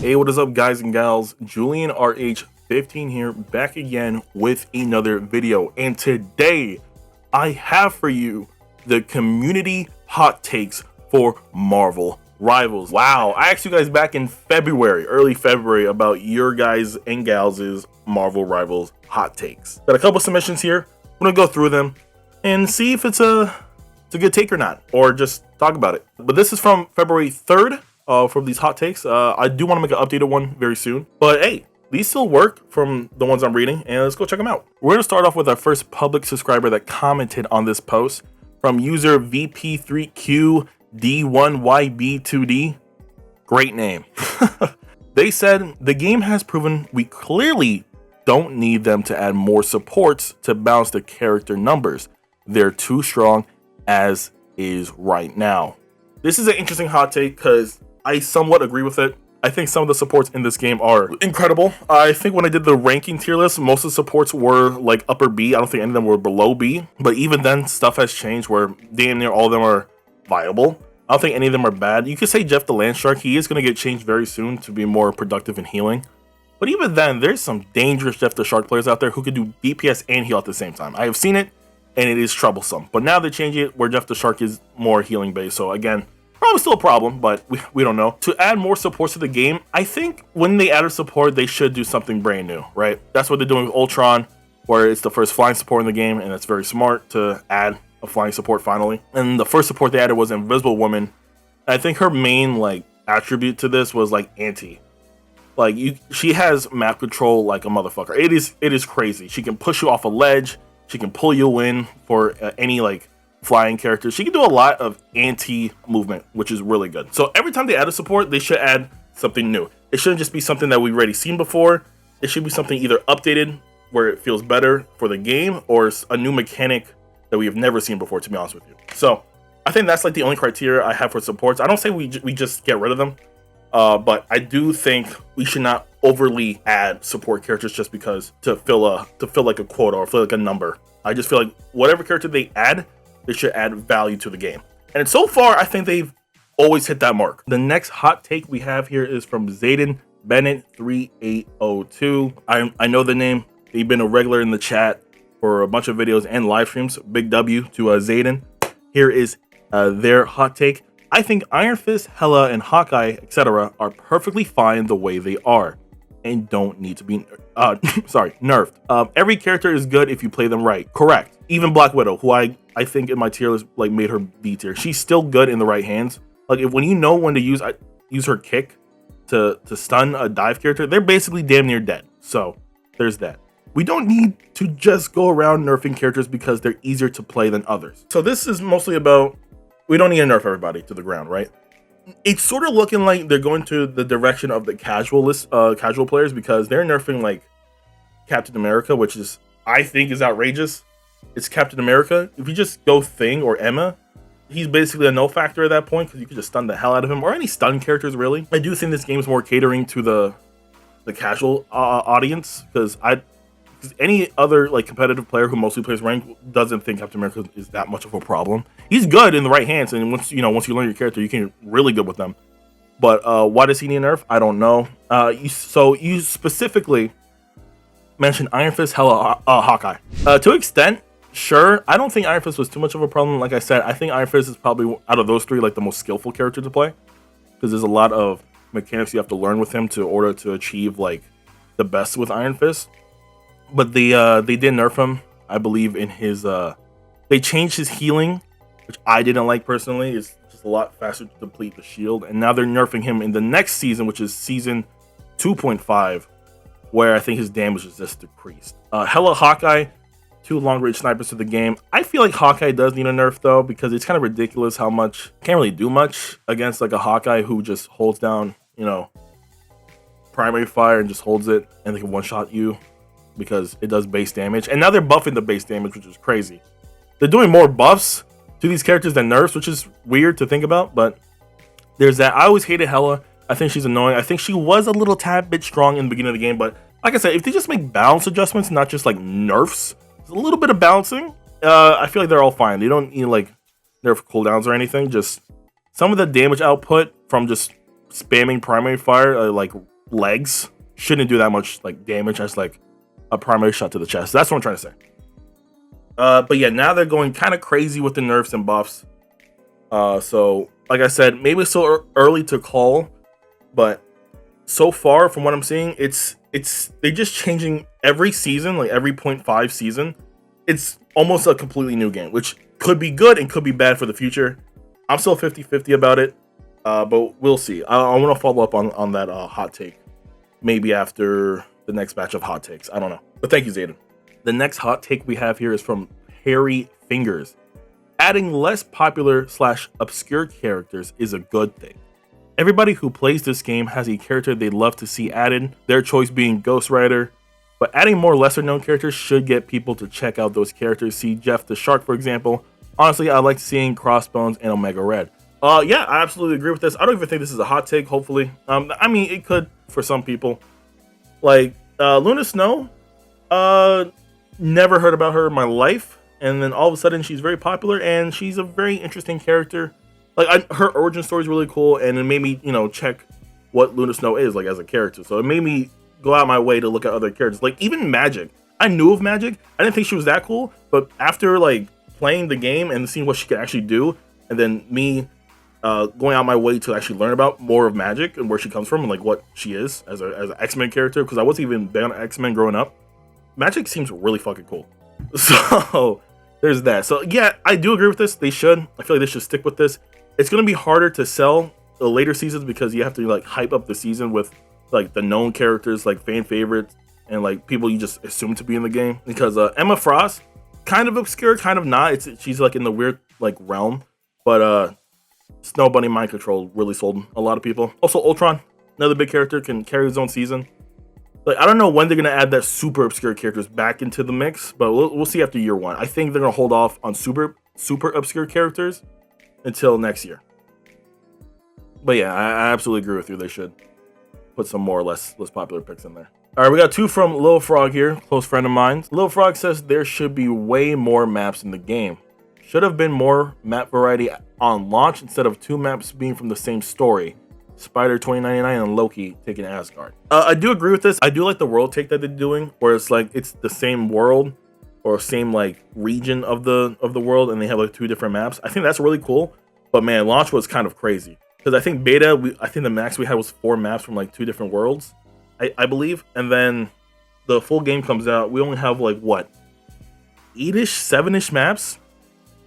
Hey, what is up, guys and gals? Julian RH15 here, back again with another video. And today, I have for you the community hot takes for Marvel Rivals. Wow, I asked you guys back in February, early February, about your guys and gals' Marvel Rivals hot takes. Got a couple submissions here. I'm gonna go through them and see if it's a good take or not, or just talk about it. But this is from February 3rd. From these hot takes. I do want to make an updated one very soon, but hey, these still work from the ones I'm reading, and let's go check them out. We're going to start off with our first public subscriber that commented on this post, from user VP3QD1YB2D. Great name. They said, the game has proven we clearly don't need them to add more supports to balance the character numbers. They're too strong as is right now. This is an interesting hot take because I somewhat agree with it. I think some of the supports in this game are incredible. I think when I did the ranking tier list, most of the supports were like upper B. I don't think any of them were below B. But even then, stuff has changed where damn near all of them are viable. I don't think any of them are bad. You could say Jeff the Landshark. He is going to get changed very soon to be more productive in healing. But even then, there's some dangerous Jeff the Shark players out there who could do DPS and heal at the same time. I have seen it, and it is troublesome. But now they change it where Jeff the Shark is more healing based. So again, probably still a problem, but we don't know. To add more supports to the game, I think when they added support, they should do something brand new, right? That's what they're doing with Ultron, where it's the first flying support in the game, and it's very smart to add a flying support finally. And the first support they added was Invisible Woman. I think her main attribute to this was anti. She has map control like a motherfucker. It is crazy. She can push you off a ledge. She can pull you in for any flying characters. She can do a lot of anti-movement, which is really good. So every time they add a support, they should add something new. It shouldn't just be something that we've already seen before. It should be something either updated where it feels better for the game, or a new mechanic that we have never seen before, to be honest with you. So I think that's the only criteria I have for supports. I don't say we just get rid of them, but I do think we should not overly add support characters just because to fill a quota or fill a number. I just feel like whatever character they add, they should add value to the game. And so far, I think they've always hit that mark. The next hot take we have here is from Zayden Bennett 3802. I know the name. They've been a regular in the chat for a bunch of videos and live streams. Big W to Zayden. Here is their hot take. I think Iron Fist, Hela, and Hawkeye, etc. are perfectly fine the way they are and don't need to be nerfed. Every character is good if you play them right. Correct. Even Black Widow, who I think in my tier list made her B tier. She's still good in the right hands. When you know when to use her kick to stun a dive character, they're basically damn near dead. So there's that. We don't need to just go around nerfing characters because they're easier to play than others. So this is mostly about, we don't need to nerf everybody to the ground, right? It's sort of looking like they're going to the direction of the casual players, because they're nerfing Captain America, which is, I think, is outrageous. It's Captain America. If you just go Thing or Emma, he's basically a no factor at that point, because you could just stun the hell out of him, or any stun characters really. I do think this game is more catering to the casual audience, because any other competitive player who mostly plays ranked doesn't think Captain America is that much of a problem. He's good in the right hands, and once you learn your character, you can get really good with them. But why does he need a nerf? I don't know. You specifically mentioned Iron Fist, Hela, Hawkeye. To an extent, sure. I don't think Iron Fist was too much of a problem. Like I said, I think Iron Fist is probably, out of those three, the most skillful character to play, because there's a lot of mechanics you have to learn with him to order to achieve the best with Iron Fist. But they did nerf him, I believe, in his they changed his healing, which I didn't like personally. It's just a lot faster to deplete the shield, and now they're nerfing him in the next season, which is season 2.5, where I think his damage is just decreased. Hela, Hawkeye, 2 long-range snipers to the game. I feel like Hawkeye does need a nerf though, because it's kind of ridiculous how much, can't really do much against a Hawkeye who just holds down, primary fire and just holds it, and they can one-shot you because it does base damage. And now they're buffing the base damage, which is crazy. They're doing more buffs to these characters than nerfs, which is weird to think about, but there's that. I always hated Hela. I think she's annoying. I think she was a little tad bit strong in the beginning of the game, but like I said, if they just make balance adjustments, not just nerfs, a little bit of balancing, I feel like they're all fine. They don't need nerf cooldowns or anything. Just some of the damage output from just spamming primary fire, legs shouldn't do that much like damage as like a primary shot to the chest. That's what I'm trying to say. But yeah, now they're going kind of crazy with the nerfs and buffs. So like I said, maybe it's still early to call, but so far from what I'm seeing, it's they're just changing every season, like every 0.5 season. It's almost a completely new game, which could be good and could be bad for the future. I'm still 50-50 about it, but we'll see. I want to follow up on that hot take, maybe after the next batch of hot takes. I don't know. But thank you, Zayden. The next hot take we have here is from Harry Fingers. Adding less popular / obscure characters is a good thing. Everybody who plays this game has a character they'd love to see added, their choice being Ghost Rider, but adding more lesser known characters should get people to check out those characters. See Jeff the Shark, for example. Honestly, I like seeing Crossbones and Omega Red. Yeah, I absolutely agree with this. I don't even think this is a hot take, hopefully. I mean, it could for some people. Like, Luna Snow, never heard about her in my life, and then all of a sudden she's very popular, and she's a very interesting character. Like, her origin story is really cool, and it made me, check what Luna Snow is, like, as a character. So it made me go out my way to look at other characters. Like, even Magic. I knew of Magic. I didn't think she was that cool, but after, like, playing the game and seeing what she could actually do, and then me going out my way to actually learn about more of Magic and where she comes from and, like, what she is as an X-Men character, because I wasn't even big on X-Men growing up. Magic seems really fucking cool. So, there's that. So, yeah, I do agree with this. They should. I feel like they should stick with this. It's going to be harder to sell the later seasons because you have to like hype up the season with like the known characters, like fan favorites, and like people you just assume to be in the game. Because Emma Frost, kind of obscure, kind of not. She's like in the weird like realm, but Snow Bunny Mind Control really sold a lot of people. Also, Ultron, another big character, can carry his own season. Like, I don't know when they're gonna add that super obscure characters back into the mix, but we'll see after year one. I think they're gonna hold off on super obscure characters until next year. But yeah, I absolutely agree with you. They should put some more or less popular picks in there. All right, we got two from Lil Frog here, close friend of mine. Lil Frog says there should be way more maps in the game. Should have been more map variety on launch instead of 2 maps being from the same story. Spider 2099 and Loki taking Asgard. I do agree with this. I do like the world take that they're doing, where it's like it's the same world or same like region of the world, and they have like 2 different maps. I think that's really cool. But man, launch was kind of crazy because I think beta, I think the max we had was 4 maps from like 2 different worlds, I believe, and then the full game comes out. We only have like what, 8ish, 7ish maps.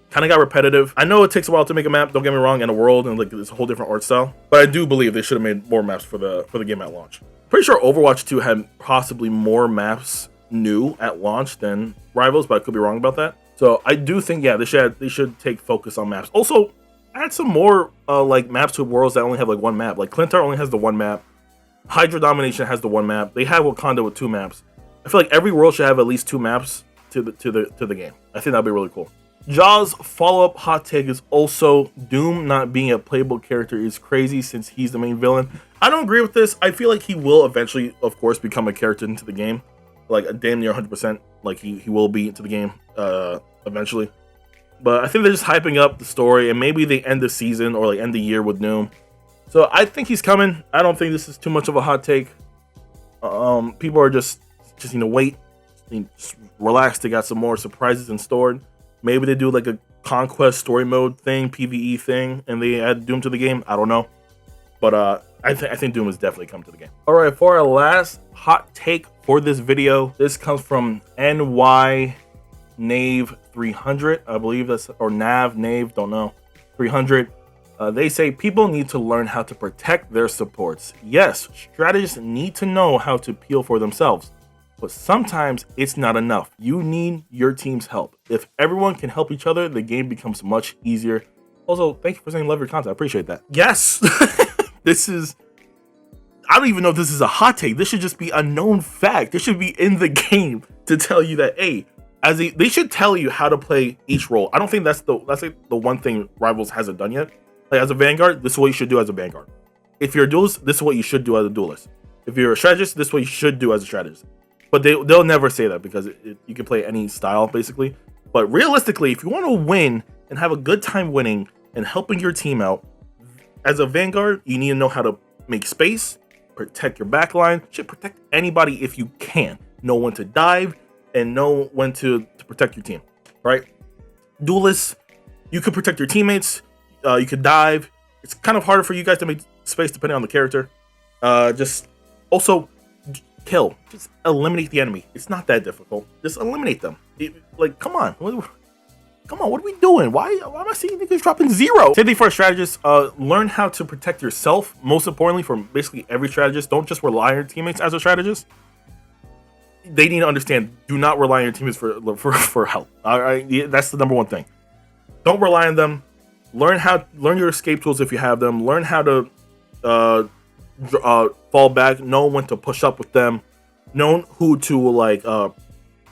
Kind of got repetitive. I know it takes a while to make a map, don't get me wrong, and a world, and like it's a whole different art style. But I do believe they should have made more maps for the game at launch. Pretty sure Overwatch 2 had possibly more maps new at launch than Rivals, but I could be wrong about that. So I do think, yeah, they should take focus on maps. Also, add some more like maps to worlds that only have like 1 map. Like Clintar only has the 1 map. Hydra Domination has the 1 map. They have Wakanda with 2 maps. I feel like every world should have at least 2 maps to the game. I think that'd be really cool. Jaws' follow-up hot take is also Doom not being a playable character is crazy since he's the main villain. I don't agree with this. I feel like he will eventually, of course, become a character into the game. Like a damn near 100%. Like he will be into the game eventually. But I think they're just hyping up the story, and maybe they end the season or like end the year with Doom. So I think he's coming. I don't think this is too much of a hot take. People are just wait. Just relax. They got some more surprises in store. Maybe they do like a conquest story mode thing, PvE thing, and they add Doom to the game. I don't know. But I think Doom is definitely coming to the game. All right, for our last hot take for this video, this comes from NY Nave 300. I believe that's, or Nave, don't know. 300. They say people need to learn how to protect their supports. Yes, strategists need to know how to peel for themselves. But sometimes it's not enough. You need your team's help. If everyone can help each other, the game becomes much easier. Also, thank you for saying love your content. I appreciate that. Yes, this is, I don't even know if this is a hot take. This should just be a known fact. This should be in the game to tell you that, hey, they should tell you how to play each role. I don't think that's like the one thing Rivals hasn't done yet. Like as a Vanguard, this is what you should do as a Vanguard. If you're a duelist, this is what you should do as a duelist. If you're a strategist, this is what you should do as a strategist. But they'll never say that because you can play any style, basically. But realistically, if you want to win and have a good time winning and helping your team out, as a Vanguard, you need to know how to make space, protect your backline. Shit, protect anybody if you can. Know when to dive and know when to protect your team, right? Duelists, you could protect your teammates. You could dive. It's kind of harder for you guys to make space depending on the character. Just also kill. Just eliminate the enemy. It's not that difficult. Just eliminate them. Like, come on. Come on, what are we doing? Why am I seeing niggas dropping 0? Same thing for a strategist. Learn how to protect yourself. Most importantly, for basically every strategist, don't just rely on your teammates as a strategist. They need to understand, do not rely on your teammates for help. All right, yeah, that's the number one thing. Don't rely on them. Learn your escape tools if you have them. Learn how to fall back. Know when to push up with them. Know who to like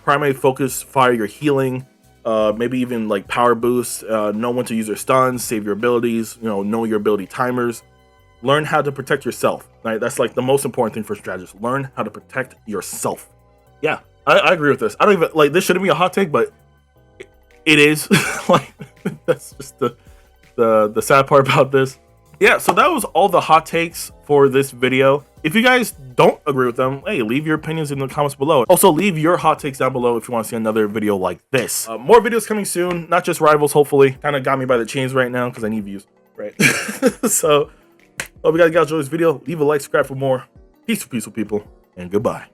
primary focus, fire your healing. Maybe even like power boosts, know when to use your stuns, save your abilities, know your ability timers. Learn how to protect yourself, right? That's like the most important thing for strategists. Learn how to protect yourself. Yeah, I agree with this. I don't even, like, this shouldn't be a hot take, but it is. Like, that's just the sad part about this. Yeah, so that was all the hot takes for this video. If you guys don't agree with them, hey, leave your opinions in the comments below. Also, leave your hot takes down below if you want to see another video like this. More videos coming soon, not just Rivals, hopefully. Kind of got me by the chains right now because I need views, right? So, hope you guys enjoyed this video. Leave a like, subscribe for more. Peaceful people, and goodbye.